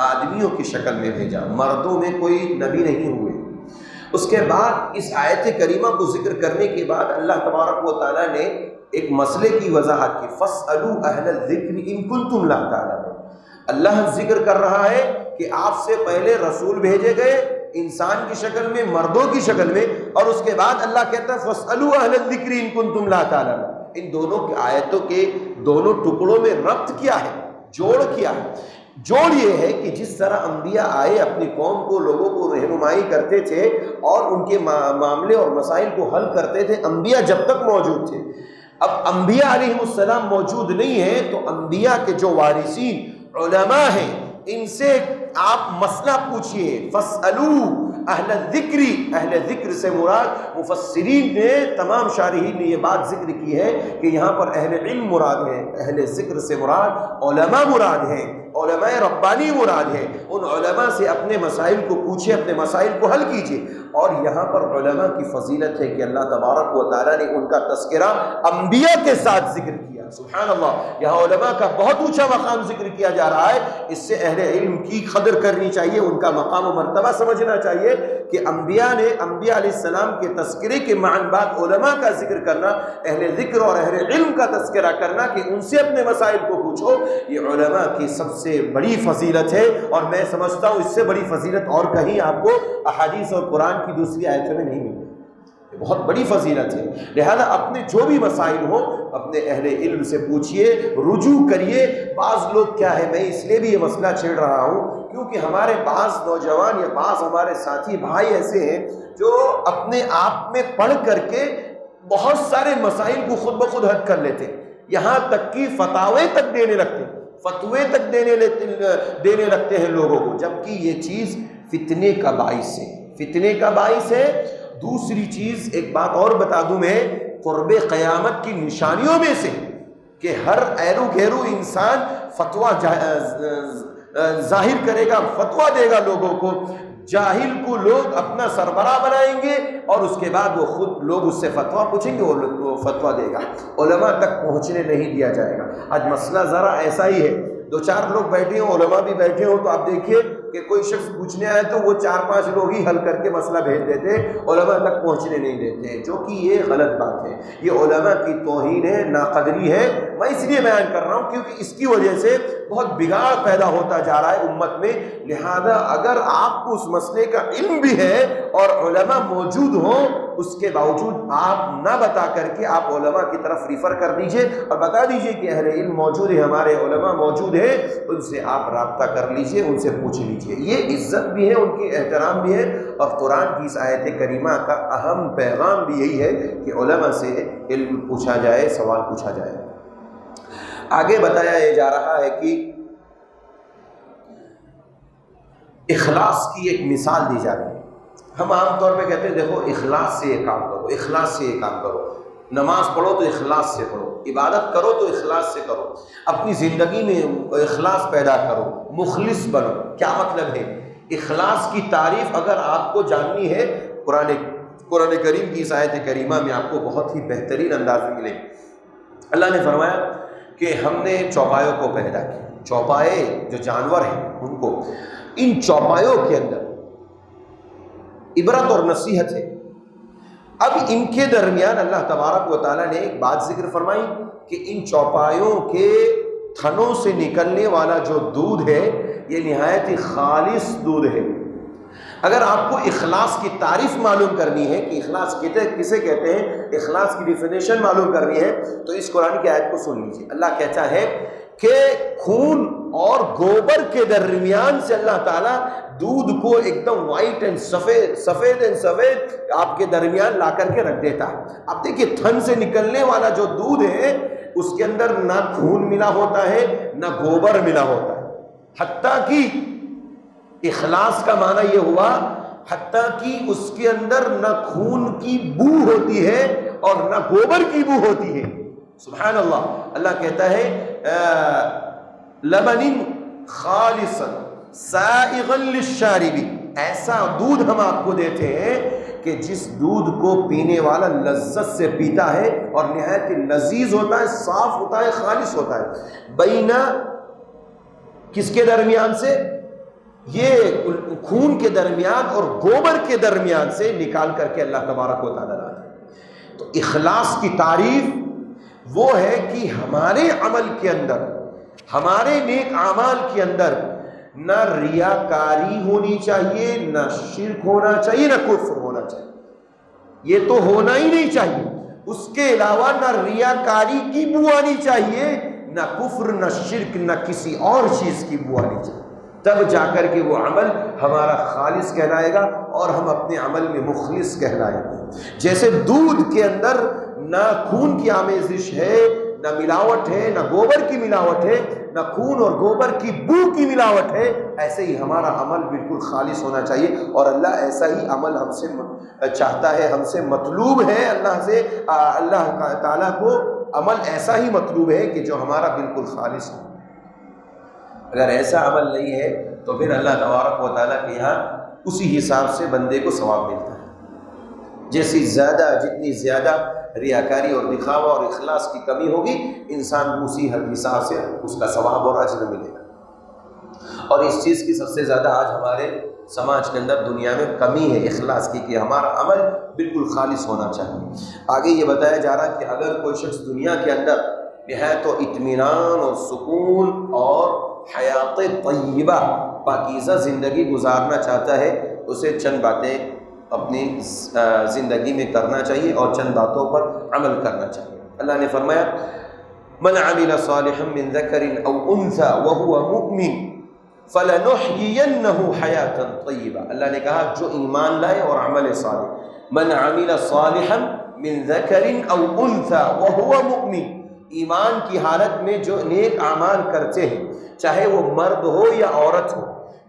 آدمیوں کی شکل میں بھیجا، مردوں میں کوئی نبی نہیں ہوئے۔ اس کے بعد اس آیت کریمہ کو ذکر کرنے کے بعد اللہ تبارک و تعالیٰ نے ایک مسئلے کی وضاحت کی، فَاسْأَلُوا أَهْلَ الذِّكْرِ إِن كُنتُمْ لَا تَعْلَمُونَ۔ اللہ ذکر کر رہا ہے کہ آپ سے پہلے رسول بھیجے گئے انسان کی شکل میں، مردوں کی شکل میں، اور اس کے بعد اللہ کہتا ہے فَاسْأَلُوا أَهْلَ الذِّكْرِ إِن كُنتُمْ لَا تَعْلَمُونَ۔ ان دونوں آیتوں کے دونوں ٹکڑوں میں ربط کیا ہے، جوڑ کیا ہے؟ جوڑ یہ ہے کہ جس طرح انبیاء آئے اپنی قوم کو، لوگوں کو رہنمائی کرتے تھے اور ان کے معاملے اور مسائل کو حل کرتے تھے، انبیاء جب تک موجود تھے۔ اب انبیاء علیہ السلام موجود نہیں ہیں تو انبیاء کے جو وارثین علماء ہیں ان سے آپ مسئلہ پوچھئے، فَاسْأَلُوا اہل الذکر، اہل ذکر سے مراد مفسرین نے، تمام شارحین نے یہ بات ذکر کی ہے کہ یہاں پر اہل علم مراد ہے، اہل ذکر سے مراد علماء مراد ہیں، علماء ربانی مراد ہیں۔ ان علماء سے اپنے مسائل کو پوچھیں، اپنے مسائل کو حل کیجئے۔ اور یہاں پر علماء کی فضیلت ہے کہ اللہ تبارک و تعالیٰ نے ان کا تذکرہ انبیاء کے ساتھ ذکر کیا، سبحان اللہ۔ یہاں علماء کا بہت اونچا مقام ذکر کیا جا رہا ہے، اس سے اہل علم کی قدر کرنی چاہیے، ان کا مقام و مرتبہ سمجھنا چاہیے کہ انبیاء نے، انبیاء علیہ السلام کے تذکرے کے معنی بعد علماء کا ذکر کرنا، اہل ذکر اور اہل علم کا تذکرہ کرنا کہ ان سے اپنے مسائل کو پوچھو، یہ علماء کی سب سے بڑی فضیلت ہے۔ اور میں سمجھتا ہوں اس سے بڑی فضیلت اور کہیں آپ کو احادیث اور قرآن کی دوسری آیتوں میں نہیں ملتی، بہت بڑی فضیلت ہے۔ لہذا اپنے جو بھی مسائل ہو اپنے اہل علم سے پوچھئے، رجوع کریے۔ بعض لوگ کیا ہے، میں اس لیے بھی یہ مسئلہ چھیڑ رہا ہوں کیونکہ ہمارے بعض نوجوان یا بعض ہمارے ساتھی بھائی ایسے ہیں جو اپنے آپ میں پڑھ کر کے بہت سارے مسائل کو خود بخود حل کر لیتے، یہاں تک کہ فتاوے تک دینے لگتے، فتوے تک دینے لگتے ہیں لوگوں کو، جبکہ یہ چیز فتنے کا باعث ہے، فتنے کا باعث ہے۔ دوسری چیز ایک بات اور بتا دوں میں، قرب قیامت کی نشانیوں میں سے کہ ہر ایرو گھیرو انسان فتویٰ ظاہر کرے گا، فتویٰ دے گا لوگوں کو، جاہل کو لوگ اپنا سربراہ بنائیں گے اور اس کے بعد وہ خود لوگ اس سے فتویٰ پوچھیں گے اور وہ فتویٰ دے گا، علماء تک پہنچنے نہیں دیا جائے گا۔ آج مسئلہ ذرا ایسا ہی ہے، دو چار لوگ بیٹھے ہوں، علماء بھی بیٹھے ہوں، تو آپ دیکھیے کہ کوئی شخص پوچھنے آئے تو وہ 4-5 لوگ ہی حل کر کے مسئلہ بھیج دیتے، علماء تک پہنچنے نہیں دیتے، جو کہ یہ غلط بات ہے، یہ علماء کی توہین ہے، ناقدری ہے۔ میں اس لیے بیان کر رہا ہوں کیونکہ اس کی وجہ سے بہت بگاڑ پیدا ہوتا جا رہا ہے امت میں۔ لہذا اگر آپ کو اس مسئلے کا علم بھی ہے اور علماء موجود ہوں، اس کے باوجود آپ نہ بتا کر کے آپ علماء کی طرف ریفر کر دیجئے اور بتا دیجئے کہ اہل علم موجود ہے، ہمارے علماء موجود ہیں، ان سے آپ رابطہ کر لیجئے، ان سے پوچھ لیجئے۔ یہ عزت بھی ہے، ان کی احترام بھی ہے، اور قرآن کی اس آیت کریمہ کا اہم پیغام بھی یہی ہے کہ علماء سے علم پوچھا جائے، سوال پوچھا جائے۔ آگے بتایا جا رہا ہے کہ اخلاص کی ایک مثال دی جا رہی ہے۔ ہم عام طور پہ کہتے ہیں دیکھو اخلاص سے یہ کام کرو، اخلاص سے یہ کام کرو، نماز پڑھو تو اخلاص سے پڑھو، عبادت کرو تو اخلاص سے کرو، اپنی زندگی میں اخلاص پیدا کرو، مخلص بنو۔ کیا مطلب ہے؟ اخلاص کی تعریف اگر آپ کو جاننی ہے، قرآن کریم کی اس آیت کریمہ میں آپ کو بہت ہی بہترین انداز میں ملے۔ اللہ نے فرمایا کہ ہم نے چوپایوں کو پیدا کیا، چوپائے جو جانور ہیں ان کو، ان چوپایوں کے اندر عبرت اور نصیحت ہے۔ اب ان کے درمیان اللہ تبارک و تعالیٰ نے ایک بات ذکر فرمائی کہ ان چوپایوں کے تھنوں سے نکلنے والا جو دودھ ہے یہ نہایت ہی خالص دودھ ہے۔ اگر آپ کو اخلاص کی تعریف معلوم کرنی ہے کہ اخلاص کسے کہتے ہیں، اخلاص کی ڈیفینیشن معلوم کرنی ہے، تو اس قرآن کی آیت کو سن لیجیے۔ اللہ کہتا ہے کہ خون اور گوبر کے درمیان سے اللہ تعالیٰ دودھ کو ایک دم وائٹ اینڈ سفید آپ کے درمیان لا کر کے رکھ دیتا ہے۔ اب دیکھیے تھن سے نکلنے والا جو دودھ ہے اس کے اندر نہ خون ملا ہوتا ہے نہ گوبر ملا ہوتا ہے، حتیٰ کہ اخلاص کا معنی یہ ہوا حتیٰ کہ اس کے اندر نہ خون کی بو ہوتی ہے اور نہ گوبر کی بو ہوتی ہے۔ سبحان اللہ۔ اللہ کہتا ہے لبن خالصا سائغا للشاربین، ایسا دودھ ہم آپ کو دیتے ہیں کہ جس دودھ کو پینے والا لذت سے پیتا ہے اور نہایت لذیذ ہوتا ہے، صاف ہوتا ہے، خالص ہوتا ہے۔ بینا کس کے درمیان سے؟ یہ خون کے درمیان اور گوبر کے درمیان سے نکال کر کے اللہ تبارک و تعالیٰ لاتا ہے۔ تو اخلاص کی تعریف وہ ہے کہ ہمارے عمل کے اندر، ہمارے نیک اعمال کے اندر نہ ریاکاری ہونی چاہیے، نہ شرک ہونا چاہیے، نہ کفر ہونا چاہیے، یہ تو ہونا ہی نہیں چاہیے۔ اس کے علاوہ نہ ریاکاری کی بو آنی چاہیے، نہ کفر، نہ شرک، نہ کسی اور چیز کی بو آنی چاہیے، تب جا کر کے وہ عمل ہمارا خالص کہلائے گا اور ہم اپنے عمل میں مخلص کہلائیں گے۔ جیسے دودھ کے اندر نہ خون کی آمیزش ہے، نہ ملاوٹ ہے، نہ گوبر کی ملاوٹ ہے، نہ خون اور گوبر کی بو کی ملاوٹ ہے، ایسے ہی ہمارا عمل بالکل خالص ہونا چاہیے، اور اللہ ایسا ہی عمل ہم سے چاہتا ہے، ہم سے مطلوب ہے، اللہ تعالیٰ کو عمل ایسا ہی مطلوب ہے کہ جو ہمارا بالکل خالص ہو۔ اگر ایسا عمل نہیں ہے تو پھر اللہ تبارک و تعالیٰ کے یہاں اسی حساب سے بندے کو ثواب ملتا ہے۔ جتنی زیادہ ریاکاری اور دکھاوا اور اخلاص کی کمی ہوگی، انسان کو اسی حساب سے اس کا ثواب اور اجر ملے گا۔ اور اس چیز کی سب سے زیادہ آج ہمارے سماج کے اندر، دنیا میں کمی ہے اخلاص کی، کہ ہمارا عمل بالکل خالص ہونا چاہیے۔ آگے یہ بتایا جا رہا ہے کہ اگر کوئی شخص دنیا کے اندر نہایت و اطمینان اور سکون اور حیات طیبہ، پاکیزہ زندگی گزارنا چاہتا ہے، اسے چند باتیں اپنی زندگی میں کرنا چاہیے اور چند باتوں پر عمل کرنا چاہیے۔ اللہ نے فرمایا من عمل صالحا من ذکر او انثى وهو مؤمن فلنحيينه حیاتا طیبہ۔ اللہ نے کہا جو ایمان لائے اور عمل صالح، من عمل صالحا من ذکر او انثى وهو مؤمن، ایمان کی حالت میں جو نیک اعمال کرتے ہیں، چاہے وہ مرد ہو یا عورت ہو،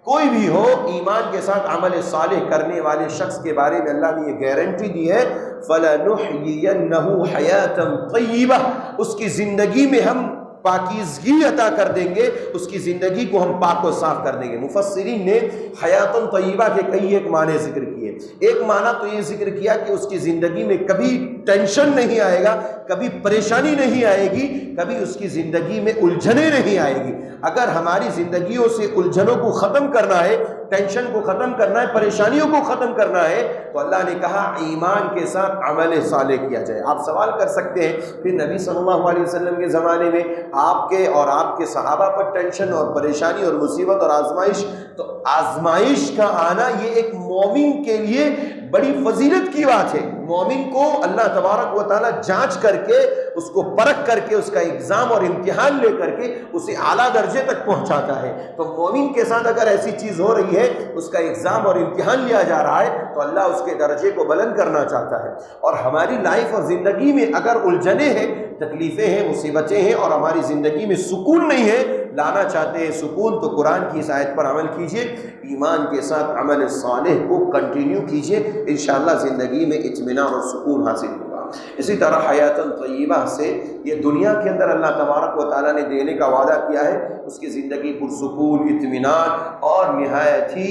کوئی بھی ہو، ایمان کے ساتھ عمل صالح کرنے والے شخص کے بارے میں اللہ نے یہ گارنٹی دی ہے، فَلَنُحْيِيَنَّهُ حَيَاةً طَيِّبَةً، اس کی زندگی میں ہم پاکیزگی عطا کر دیں گے، اس کی زندگی کو ہم پاک و صاف کر دیں گے۔ مفسرین نے حیات طیبہ کے کئی ایک معنی ذکر کیے۔ ایک معنی تو یہ ذکر کیا کہ اس کی زندگی میں کبھی ٹینشن نہیں آئے گا، کبھی پریشانی نہیں آئے گی، کبھی اس کی زندگی میں الجھنیں نہیں آئے گی۔ اگر ہماری زندگیوں سے الجھنوں کو ختم کرنا ہے، ٹینشن کو ختم کرنا ہے، پریشانیوں کو ختم کرنا ہے، تو اللہ نے کہا ایمان کے ساتھ عمل صالح کیا جائے۔ آپ سوال کر سکتے ہیں پھر نبی صلی اللہ علیہ وسلم کے زمانے میں آپ کے اور آپ کے صحابہ پر ٹینشن اور پریشانی اور مصیبت اور آزمائش، تو آزمائش کا آنا یہ ایک مومن کے لیے بڑی فضیلت کی بات ہے۔ مومن کو اللہ تبارک و تعالیٰ جانچ کر کے، اس کو پرکھ کر کے، اس کا ایگزام اور امتحان لے کر کے اسے اعلیٰ درجے تک پہنچاتا ہے۔ تو مومن کے ساتھ اگر ایسی چیز ہو رہی ہے، اس کا ایگزام اور امتحان لیا جا رہا ہے، تو اللہ اس کے درجے کو بلند کرنا چاہتا ہے۔ اور ہماری لائف اور زندگی میں اگر الجھنیں ہیں، تکلیفیں ہیں، مصیبتیں ہیں، اور ہماری زندگی میں سکون نہیں ہے، لانا چاہتے ہیں سکون، تو قرآن کی اس آیت پر عمل کیجئے، ایمان کے ساتھ عمل صالح کو کنٹینیو کیجئے، انشاءاللہ زندگی میں اطمینان اور سکون حاصل ہوگا۔ اسی طرح حیات طیبہ سے یہ دنیا کے اندر اللہ تبارک و تعالیٰ نے دینے کا وعدہ کیا ہے، اس کی زندگی پرسکون، اطمینان اور نہایت ہی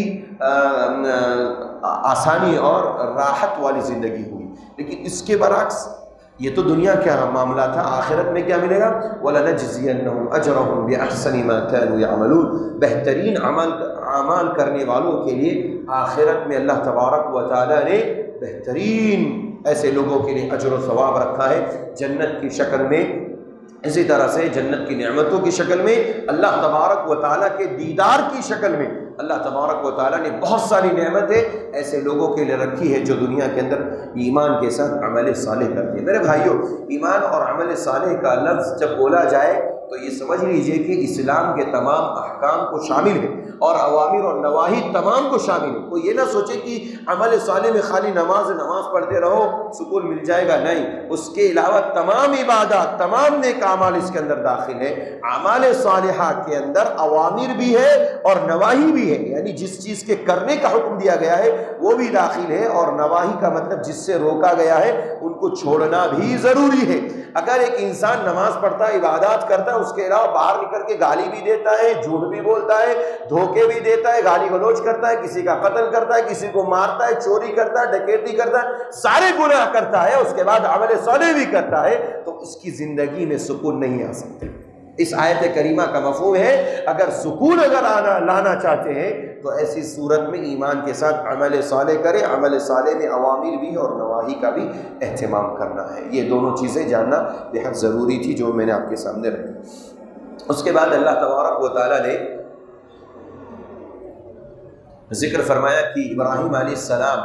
آسانی اور راحت والی زندگی ہوئی۔ لیکن اس کے برعکس یہ تو دنیا کا معاملہ تھا، آخرت میں کیا ملے گا؟ وَلَنَجْزِيَنَّهُمْ أَجْرَهُمْ بِأَحْسَنِ مَا كَانُوا يَعْمَلُونَ، بہترین اعمال کرنے والوں کے لیے آخرت میں اللہ تبارک و تعالیٰ نے بہترین ایسے لوگوں کے لیے اجر و ثواب رکھا ہے، جنت کی شکل میں، اسی طرح سے جنت کی نعمتوں کی شکل میں، اللہ تبارک و تعالیٰ کے دیدار کی شکل میں اللہ تبارک و تعالیٰ نے بہت ساری نعمتیں ایسے لوگوں کے لیے رکھی ہے جو دنیا کے اندر ایمان کے ساتھ عمل صالح کرتے ہیں۔ میرے بھائیوں، ایمان اور عمل صالح کا لفظ جب بولا جائے تو یہ سمجھ لیجئے کہ اسلام کے تمام احکام کو شامل ہے، اور اوامر اور نواہی تمام کو شامل ہے۔ کوئی یہ نہ سوچے کہ عمل صالح میں خالی نماز پڑھتے رہو سکون مل جائے گا، نہیں، اس کے علاوہ تمام عبادات، تمام نیک اعمال اس کے اندر داخل ہے۔ اعمال صالحہ کے اندر اوامر بھی ہے اور نواہی بھی ہے، یعنی جس چیز کے کرنے کا حکم دیا گیا ہے وہ بھی داخل ہے، اور نواہی کا مطلب جس سے روکا گیا ہے ان کو چھوڑنا بھی ضروری ہے۔ اگر ایک انسان نماز پڑھتا ہے، عبادات کرتا ہے، اس کے علاوہ باہر نکل کے گالی بھی دیتا ہے، جھوٹ بھی بولتا ہے، دھوکے بھی دیتا ہے، گالی گلوچ کرتا ہے، کسی کا قتل کرتا ہے، کسی کو مارتا ہے، چوری کرتا ہے، ڈکیتی کرتا ہے، سارے گناہ کرتا ہے، اس کے بعد عمل صالح بھی کرتا ہے، تو اس کی زندگی میں سکون نہیں آ سکتا۔ اس آیت کریمہ کا مفہوم ہے اگر سکون لانا چاہتے ہیں تو ایسی صورت میں ایمان کے ساتھ عمل صالح کرے. عمل صالح میں اوامر بھی اور نواہی کا بھی اہتمام کرنا ہے. یہ دونوں چیزیں جاننا بہت ضروری تھی جو میں نے آپ کے سامنے رکھی. اس کے بعد اللہ تبارک و تعالیٰ نے ذکر فرمایا کہ ابراہیم علیہ السلام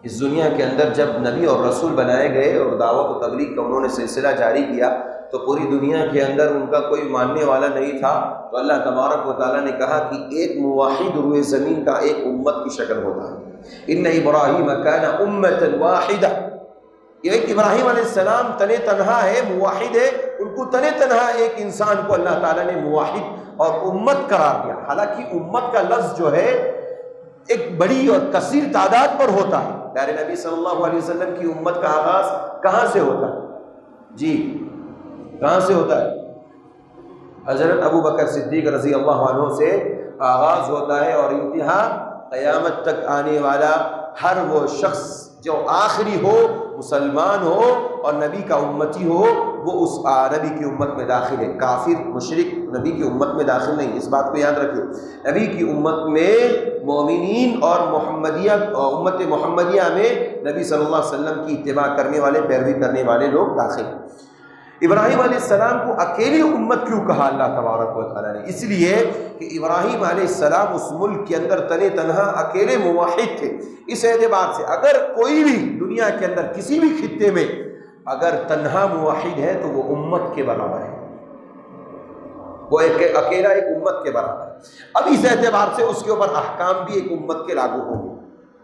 اس دنیا کے اندر جب نبی اور رسول بنائے گئے اور دعوت و تبلیغ کا انہوں نے سلسلہ جاری کیا تو پوری دنیا کے اندر ان کا کوئی ماننے والا نہیں تھا. تو اللہ تبارک و تعالیٰ نے کہا کہ ایک موحد روئے زمین کا ایک امت کی شکل ہوتا ہے. ان ابراہیم کان امۃ واحدہ. ایک ابراہیم علیہ السلام تن تنہا ہے, موحد ہے. ان کو تن تنہا ایک انسان کو اللہ تعالیٰ نے موحد اور امت قرار دیا. حالانکہ امت کا لفظ جو ہے ایک بڑی اور کثیر تعداد پر ہوتا ہے. پیارے نبی صلی اللہ علیہ وسلم کی امت کا آغاز کہاں سے ہوتا ہے؟ جی کہاں سے ہوتا ہے؟ حضرت ابو بکر صدیق رضی اللہ عنہ سے آغاز ہوتا ہے اور انتہا قیامت تک آنے والا ہر وہ شخص جو آخری ہو, مسلمان ہو اور نبی کا امتی ہو, وہ اس نبی کی امت میں داخل ہے. کافر مشرک نبی کی امت میں داخل نہیں. اس بات کو یاد رکھیں, نبی کی امت میں مومنین اور امت محمدیہ میں نبی صلی اللہ علیہ وسلم کی اتباع کرنے والے, پیروی کرنے والے لوگ داخل ہیں. ابراہیم علیہ السلام کو اکیلی امت کیوں کہا اللہ تبارک و تعالیٰ نے؟ اس لیے کہ ابراہیم علیہ السلام اس ملک کے اندر تن تنہا اکیلے موحد تھے. اس اعتبار سے اگر کوئی بھی دنیا کے اندر کسی بھی خطے میں اگر تنہا موحد ہے تو وہ امت کے برابر ہے, وہ اکیلا ایک امت کے برابر ہے. اب اس اعتبار سے اس کے اوپر احکام بھی ایک امت کے لاگو ہوں گے.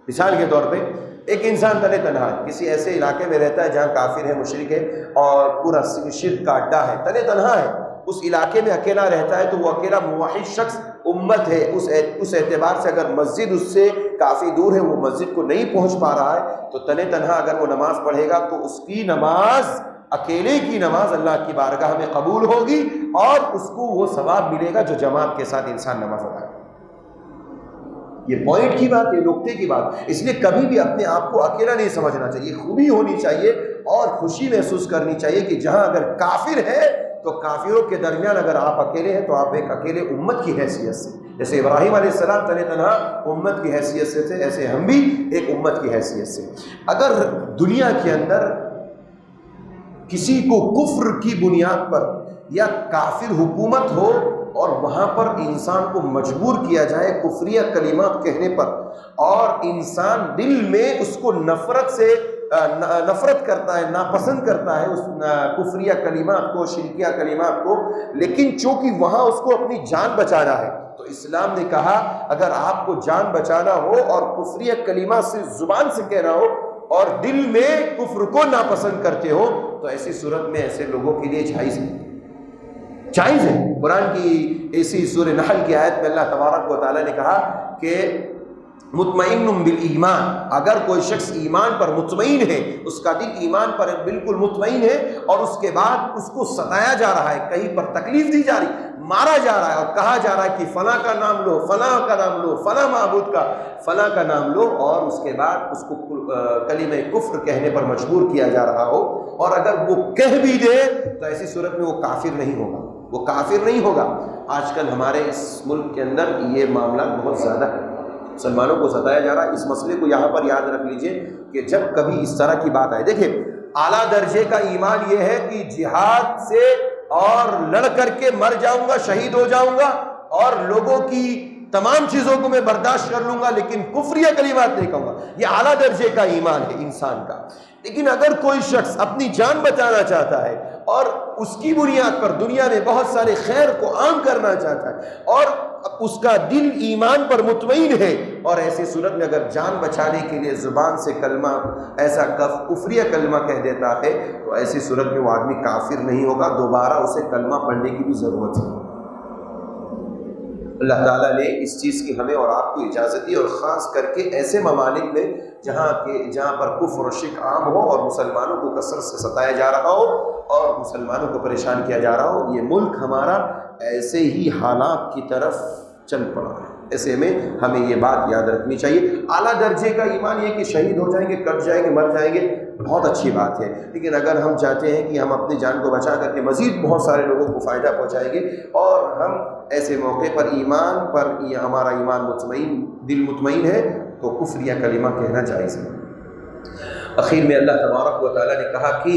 مثال کے طور پہ ایک انسان تن تنہا کسی ایسے علاقے میں رہتا ہے جہاں کافر ہے, مشرک ہے اور پورا شرک کا اڈا ہے, تن تنہا ہے, اس علاقے میں اکیلا رہتا ہے, تو وہ اکیلا موحد شخص امت ہے. اس اعتبار سے اگر مسجد اس سے کافی دور ہے, وہ مسجد کو نہیں پہنچ پا رہا ہے, تو تن تنہا اگر وہ نماز پڑھے گا تو اس کی نماز, اکیلے کی نماز اللہ کی بارگاہ میں قبول ہوگی اور اس کو وہ ثواب ملے گا جو جماعت کے ساتھ انسان نماز ادا کرے. یہ پوائنٹ کی بات, یہ نقطے کی بات. اس لیے کبھی بھی اپنے آپ کو اکیلا نہیں سمجھنا چاہیے, خوبی ہونی چاہیے اور خوشی محسوس کرنی چاہیے کہ جہاں اگر کافر ہے تو کافروں کے درمیان اگر آپ اکیلے ہیں تو آپ ایک اکیلے امت کی حیثیت سے, جیسے ابراہیم علیہ السلام تن تنہا امت کی حیثیت سے تھے, ایسے ہم بھی ایک امت کی حیثیت سے. اگر دنیا کے اندر کسی کو کفر کی بنیاد پر یا کافر حکومت ہو اور وہاں پر انسان کو مجبور کیا جائے کفریہ کلمات کہنے پر, اور انسان دل میں اس کو نفرت کرتا ہے, ناپسند کرتا ہے اس کفریہ کلمات کو, شرکیہ کلمات کو, لیکن چونکہ وہاں اس کو اپنی جان بچانا ہے, تو اسلام نے کہا اگر آپ کو جان بچانا ہو اور کفریہ کلمات سے زبان سے کہنا ہو اور دل میں کفر کو ناپسند کرتے ہو, تو ایسی صورت میں ایسے لوگوں کے لیے جائز ہے. قرآن کی ایسی سورہ نحل کی آیت میں اللہ تبارک و تعالیٰ نے کہا کہ مطمئن بالایمان, اگر کوئی شخص ایمان پر مطمئن ہے, اس کا دل ایمان پر بالکل مطمئن ہے اور اس کے بعد اس کو ستایا جا رہا ہے, کہیں پر تکلیف دی جا رہی, مارا جا رہا ہے اور کہا جا رہا ہے کہ فلاں کا نام لو, فلاں کا نام لو, فلاں معبود کا فلاں کا نام لو, اور اس کے بعد اس کو کلمہ کفر کہنے پر مجبور کیا جا رہا ہو, اور اگر وہ کہہ بھی دے تو ایسی صورت میں وہ کافر نہیں ہوگا, وہ کافر نہیں ہوگا. آج کل ہمارے اس ملک کے اندر یہ معاملہ بہت زیادہ ہے, مسلمانوں کو ستایا جا رہا ہے. اس مسئلے کو یہاں پر یاد رکھ لیجئے کہ جب کبھی اس طرح کی بات آئے, دیکھیں اعلیٰ درجے کا ایمان یہ ہے کہ جہاد سے اور لڑ کر کے مر جاؤں گا, شہید ہو جاؤں گا اور لوگوں کی تمام چیزوں کو میں برداشت کر لوں گا لیکن کفریہ کلمات نہیں کہوں گا. یہ اعلیٰ درجے کا ایمان ہے انسان کا. لیکن اگر کوئی شخص اپنی جان بچانا چاہتا ہے اور اس کی بنیاد پر دنیا میں بہت سارے خیر کو عام کرنا چاہتا ہے اور اس کا دل ایمان پر مطمئن ہے, اور ایسی صورت میں اگر جان بچانے کے لیے زبان سے کلمہ ایسا کفریہ کلمہ کہہ دیتا ہے, تو ایسی صورت میں وہ آدمی کافر نہیں ہوگا, دوبارہ اسے کلمہ پڑھنے کی بھی ضرورت ہے. اللہ تعالیٰ نے اس چیز کی ہمیں اور آپ کو اجازت دی, اور خاص کر کے ایسے ممالک میں جہاں پر کفر و شرک عام ہو اور مسلمانوں کو کثرت سے ستایا جا رہا ہو اور مسلمانوں کو پریشان کیا جا رہا ہو. یہ ملک ہمارا ایسے ہی حالات کی طرف چل پڑا ہے. ایسے میں ہمیں یہ بات یاد رکھنی چاہیے. اعلیٰ درجے کا ایمان یہ کہ شہید ہو جائیں گے, کٹ جائیں گے, مر جائیں گے, بہت اچھی بات ہے، لیکن اگر ہم چاہتے ہیں کہ ہم اپنی جان کو بچا کر کے مزید بہت سارے لوگوں کو فائدہ پہنچائیں گے اور ہم ایسے موقع پر ایمان پر ہمارا ایمان دل مطمئن ہے تو کفر یا کلمہ کہنا جائز ہے۔ اخیر میں اللہ تبارک و تعالیٰ نے کہا کہ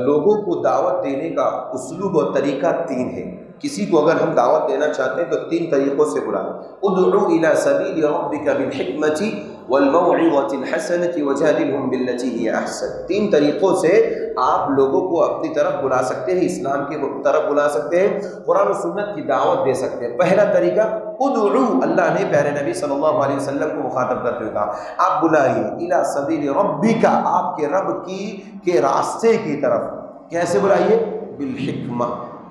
لوگوں کو دعوت دینے کا اسلوب اور طریقہ 3 ہے۔ کسی کو اگر ہم دعوت دینا چاہتے ہیں تو 3 طریقوں سے بلائیں۔ ادعو الی سبیل ربک بالحکمۃ والموعظۃ الحسنۃ وجادلہم باللتی ہی احسن۔ 3 طریقوں سے آپ لوگوں کو اپنی طرف بلا سکتے ہیں، اسلام کی طرف بلا سکتے ہیں، قرآن و سنت کی دعوت دے سکتے ہیں۔ پہلا طریقہ ادعو، اللہ نے پیارے نبی صلی اللہ علیہ وسلم کو مخاطب کرتے ہوئے کہا آپ بلائیے الی سبیل ربک، آپ کے رب کے راستے کی طرف۔ کیسے بلائیے؟ بالحکمہ،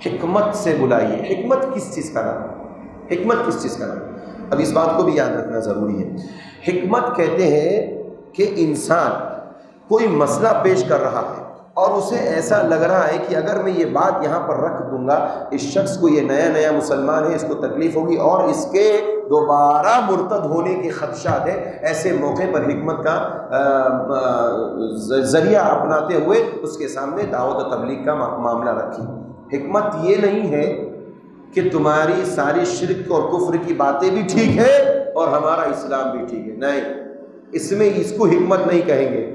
حکمت سے بلائیے۔ حکمت کس چیز کا نام ہے؟ حکمت کس چیز کا نام ہے؟ اب اس بات کو بھی یاد رکھنا ضروری ہے۔ حکمت کہتے ہیں کہ انسان کوئی مسئلہ پیش کر رہا ہے اور اسے ایسا لگ رہا ہے کہ اگر میں یہ بات یہاں پر رکھ دوں گا، اس شخص کو، یہ نیا مسلمان ہے، اس کو تکلیف ہوگی اور اس کے دوبارہ مرتد ہونے کے خدشات ہیں۔ ایسے موقع پر حکمت کا ذریعہ اپناتے ہوئے اس کے سامنے دعوت و تبلیغ کا معاملہ رکھیں۔ حکمت یہ نہیں ہے کہ تمہاری ساری شرک اور کفر کی باتیں بھی ٹھیک ہے اور ہمارا اسلام بھی ٹھیک ہے، نہیں، اس کو حکمت نہیں کہیں گے۔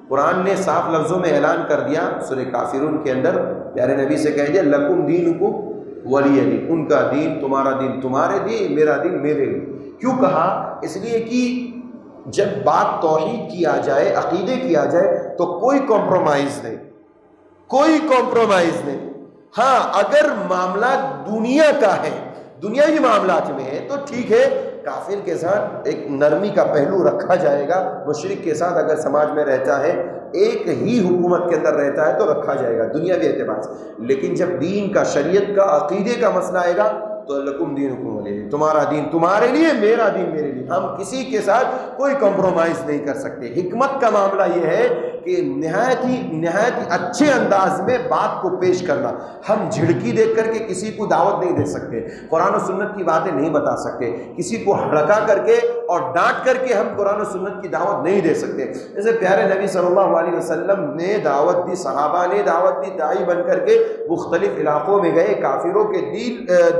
قرآن نے صاف لفظوں میں اعلان کر دیا سورہ کافرون کے اندر، پیارے نبی سے کہہ دیا لکم دینکم ولی دین، ان کا دین تمہارا دین تمہارے دین، میرا دین میرے لیے۔ کیوں کہا؟ اس لیے کہ جب بات توحید کی آ جائے، عقیدے کی آ جائے تو کوئی کمپرومائز نہیں، کوئی کمپرومائز نہیں۔ ہاں اگر معاملہ دنیا کا ہے، دنیاوی معاملات میں ہے تو ٹھیک ہے، کافر کے ساتھ ایک نرمی کا پہلو رکھا جائے گا، مشرک کے ساتھ اگر سماج میں رہتا ہے، ایک ہی حکومت کے اندر رہتا ہے تو رکھا جائے گا دنیاوی اعتبار سے۔ لیکن جب دین کا، شریعت کا، عقیدے کا مسئلہ آئے گا تو لکم دینکم ولی دین، تمہارا دین تمہارے لیے، میرا دین میرے لیے، ہم کسی کے ساتھ کوئی کمپرومائز نہیں کر سکتے۔ حکمت کا معاملہ یہ ہے کہ نہایت ہی اچھے انداز میں بات کو پیش کرنا۔ ہم جھڑکی دیکھ کر کے کسی کو دعوت نہیں دے سکتے، قرآن و سنت کی باتیں نہیں بتا سکتے، کسی کو ہڑکا کر کے اور ڈانٹ کر کے ہم قرآن و سنت کی دعوت نہیں دے سکتے۔ جیسے پیارے نبی صلی اللہ علیہ وسلم نے دعوت دی، صحابہ نے دعوت دی، داعی بن کر کے مختلف علاقوں میں گئے، کافروں کے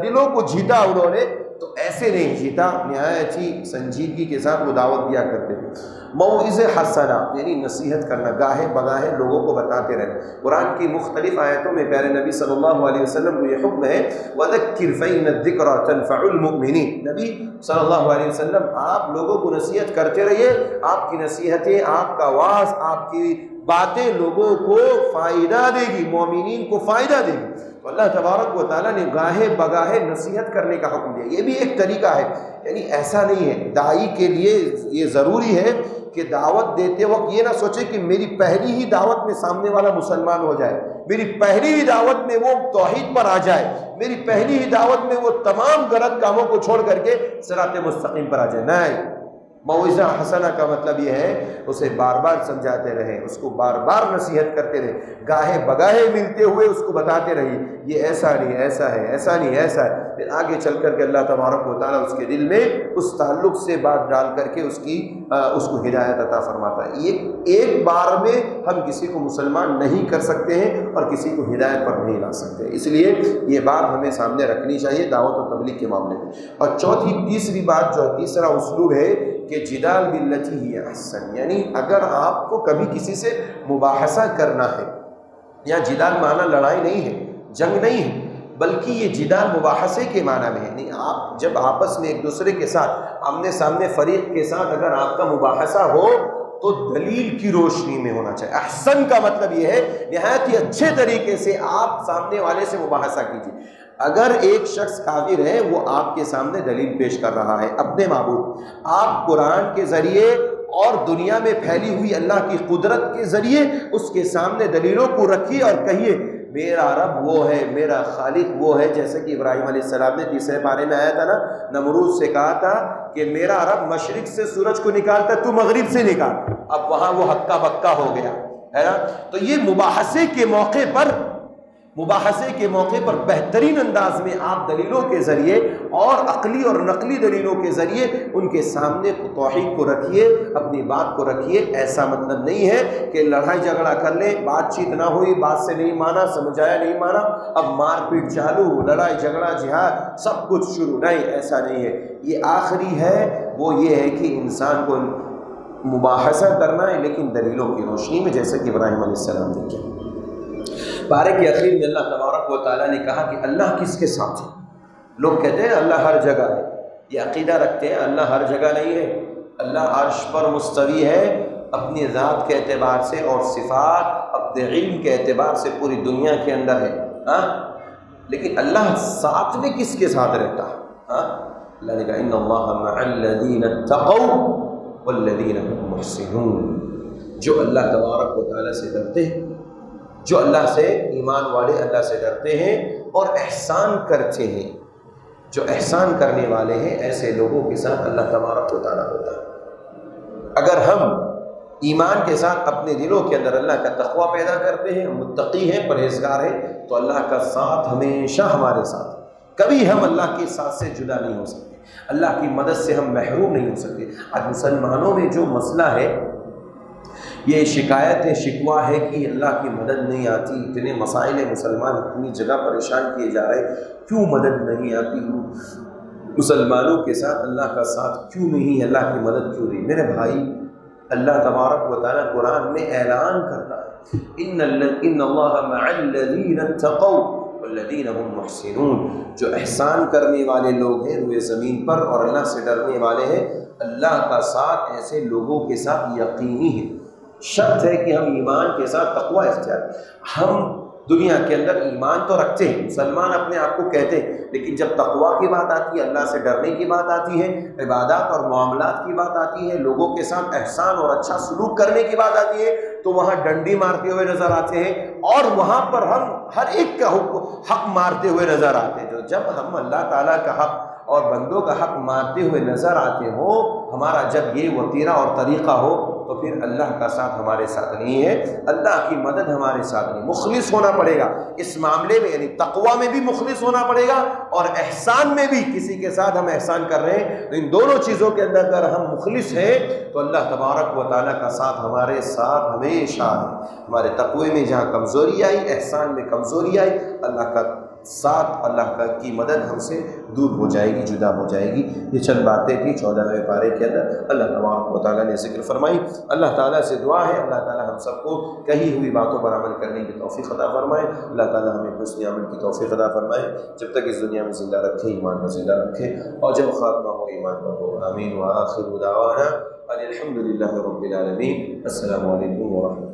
دلوں کو جیتا انہوں نے، تو ایسے نہیں جیتا، نہایت ہی سنجیدگی کے ساتھ وہ دعوت دیا کرتے تھے۔ موعظہ حسنہ یعنی نصیحت کرنا، گاہے بگاہے لوگوں کو بتاتے رہنا۔ قرآن کی مختلف آیتوں میں پیارے نبی صلی اللہ علیہ وسلم کو یہ حکم ہے وَذَكِّرْ فَإِنَّ الذِّكْرَىٰ تَنفَعُ الْمُؤْمِنِينَ۔ نبی صلی اللہ علیہ وسلم آپ لوگوں کو نصیحت کرتے رہیے، آپ کی نصیحتیں، آپ کا واعظ، آپ کی باتیں لوگوں کو فائدہ دے گی، مومنین کو فائدہ دے گی۔ تو اللہ تبارک و تعالیٰ نے گاہے بگاہے نصیحت کرنے کا حکم دیا۔ یہ بھی ایک طریقہ ہے، یعنی ایسا نہیں ہے، داعی کے لیے یہ ضروری ہے کہ دعوت دیتے وقت یہ نہ سوچے کہ میری پہلی ہی دعوت میں سامنے والا مسلمان ہو جائے، میری پہلی ہی دعوت میں وہ توحید پر آ جائے، میری پہلی ہی دعوت میں وہ تمام غلط کاموں کو چھوڑ کر کے صراط مستقیم پر آ جائے۔ نہیں، موعظہ حسنہ کا مطلب یہ ہے اسے بار بار سمجھاتے رہیں، اس کو بار بار نصیحت کرتے رہیں، گاہے بگاہے ملتے ہوئے اس کو بتاتے رہیے یہ ایسا نہیں، ایسا ہے، ایسا نہیں، ایسا ہے۔ پھر آگے چل کر کے اللہ تبارک و تعالیٰ اس کے دل میں اس تعلق سے بات ڈال کر کے اس کو ہدایت عطا فرماتا ہے۔ یہ ایک بار میں ہم کسی کو مسلمان نہیں کر سکتے ہیں اور کسی کو ہدایت پر نہیں لا سکتے، اس لیے یہ بات ہمیں سامنے رکھنی چاہیے دعوت و تبلیغ کے معاملے میں۔ اور تیسری بات جو ہے، تیسرا اسلوب ہے کہ جدال باللتی ہی احسن، یعنی اگر آپ کو کبھی کسی سے مباحثہ کرنا ہے، یا جدال معنی لڑائی نہیں ہے، جنگ نہیں ہے، بلکہ یہ جدال مباحثے کے معنی میں ہے، یعنی آپ جب آپس میں ایک دوسرے کے ساتھ، آمنے سامنے فریق کے ساتھ اگر آپ کا مباحثہ ہو تو دلیل کی روشنی میں ہونا چاہیے۔ احسن کا مطلب یہ ہے نہایت ہی اچھے طریقے سے آپ سامنے والے سے مباحثہ کیجیے۔ اگر ایک شخص کافر ہے، وہ آپ کے سامنے دلیل پیش کر رہا ہے اپنے معبود، آپ قرآن کے ذریعے اور دنیا میں پھیلی ہوئی اللہ کی قدرت کے ذریعے اس کے سامنے دلیلوں کو رکھیے اور کہیے میرا رب وہ ہے، میرا خالق وہ ہے، جیسے کہ ابراہیم علیہ السلام نے تیسرے پارے میں آیا تھا نا، نمرود سے کہا تھا کہ میرا رب مشرق سے سورج کو نکالتا تو مغرب سے نکال، اب وہاں وہ ہکا بکا ہو گیا ہے نا۔ تو یہ مباحثے کے موقع پر مباحثے کے موقع پر بہترین انداز میں آپ دلیلوں کے ذریعے اور عقلی اور نقلی دلیلوں کے ذریعے ان کے سامنے توحید کو رکھیے، اپنی بات کو رکھیے۔ ایسا مطلب نہیں ہے کہ لڑائی جھگڑا کر لیں، بات چیت نہ ہوئی، بات سے نہیں مانا، سمجھایا نہیں مانا، اب مار پیٹ چالو، لڑائی جھگڑا جہاد سب کچھ شروع۔ نہیں، ایسا نہیں ہے۔ یہ آخری ہے، وہ یہ ہے کہ انسان کو مباحثہ کرنا ہے لیکن دلیلوں کی روشنی میں، جیسے کہ ابراہیم علیہ السلام نے کیا۔ بارے کے اخیر میں اللہ تبارک و تعالیٰ نے کہا کہ اللہ کس کے ساتھ ہے؟ لوگ کہتے ہیں اللہ ہر جگہ ہے، یہ عقیدہ رکھتے ہیں اللہ ہر جگہ نہیں ہے۔ اللہ عرش پر مستوی ہے اپنی ذات کے اعتبار سے اور صفات اپنے علم کے اعتبار سے پوری دنیا کے اندر ہے، ہاں، لیکن اللہ ساتھ میں کس کے ساتھ رہتا ہے؟ ہاں، اللہ نے کہا ان اللہ مع الذین اتقوا والذین هم محسنون۔ جو اللہ تبارک و تعالیٰ سے ڈرتے ہیں، جو اللہ سے ایمان والے اللہ سے ڈرتے ہیں اور احسان کرتے ہیں، جو احسان کرنے والے ہیں، ایسے لوگوں کے ساتھ اللہ تبارک و تعالیٰ ہوتا ہے۔ اگر ہم ایمان کے ساتھ اپنے دلوں کے اندر اللہ کا تقوی پیدا کرتے ہیں، متقی ہیں، پرہیزگار ہیں، تو اللہ کا ساتھ ہمیشہ ہمارے ساتھ۔ کبھی ہم اللہ کے ساتھ سے جدا نہیں ہو سکتے، اللہ کی مدد سے ہم محروم نہیں ہو سکتے۔ آج مسلمانوں میں جو مسئلہ ہے، یہ شکایت ہے، شکوہ ہے کہ اللہ کی مدد نہیں آتی، اتنے مسائل ہیں، مسلمان اتنی جگہ پریشان کیے جا رہے، کیوں مدد نہیں آتی؟ مسلمانوں کے ساتھ اللہ کا ساتھ کیوں نہیں، اللہ کی مدد کیوں نہیں؟ میرے بھائی، اللہ تبارک و تعالیٰ قرآن میں اعلان کرتا ہے ان اللہ مع الذین اتقوا والذین هم محسنون۔ جو احسان کرنے والے لوگ ہیں روئے زمین پر اور اللہ سے ڈرنے والے ہیں، اللہ کا ساتھ ایسے لوگوں کے ساتھ یقینی ہے۔ شرط ہے کہ ہم ایمان کے ساتھ تقوی اختیار کریں۔ ہم دنیا کے اندر ایمان تو رکھتے ہیں، مسلمان اپنے آپ کو کہتے ہیں، لیکن جب تقوی کی بات آتی ہے، اللہ سے ڈرنے کی بات آتی ہے، عبادات اور معاملات کی بات آتی ہے، لوگوں کے ساتھ احسان اور اچھا سلوک کرنے کی بات آتی ہے، تو وہاں ڈنڈی مارتے ہوئے نظر آتے ہیں، اور وہاں پر ہم ہر ایک کا حق مارتے ہوئے نظر آتے ہیں۔ تو جب ہم اللہ تعالیٰ کا حق اور بندوں کا حق مارتے ہوئے نظر آتے ہو، ہمارا جب یہ وتیرہ اور طریقہ ہو، تو پھر اللہ کا ساتھ ہمارے ساتھ نہیں ہے، اللہ کی مدد ہمارے ساتھ نہیں۔ مخلص ہونا پڑے گا اس معاملے میں، یعنی تقوی میں بھی مخلص ہونا پڑے گا، اور احسان میں بھی کسی کے ساتھ ہم احسان کر رہے ہیں، تو ان دونوں چیزوں کے اندر اگر ہم مخلص ہیں تو اللہ تبارک و تعالیٰ کا ساتھ ہمارے ساتھ ہمیشہ ہے۔ ہمارے تقوی میں جہاں کمزوری آئی، احسان میں کمزوری آئی، اللہ کا ساتھ، اللہ کی مدد ہم سے دور ہو جائے گی، جدا ہو جائے گی۔ یہ چند باتیں تھیں 14ویں پارے کے اندر اللہ تبارک و تعالیٰ نے ذکر فرمائی۔ اللہ تعالیٰ سے دعا ہے اللہ تعالیٰ ہم سب کو کہی ہوئی باتوں پر عمل کرنے کی توفیق عطا فرمائے۔ اللہ تعالیٰ ہمیں حسن عمل کی توفیق عطا فرمائے، جب تک اس دنیا میں زندہ رکھے ایمان میں زندہ رکھے، اور جب خاتمہ ہو ایمان پر ہو۔ آمین۔ وآخر دعوانا ان الحمد للہ رب العالمین۔ السلام علیکم ورحمۃ اللہ۔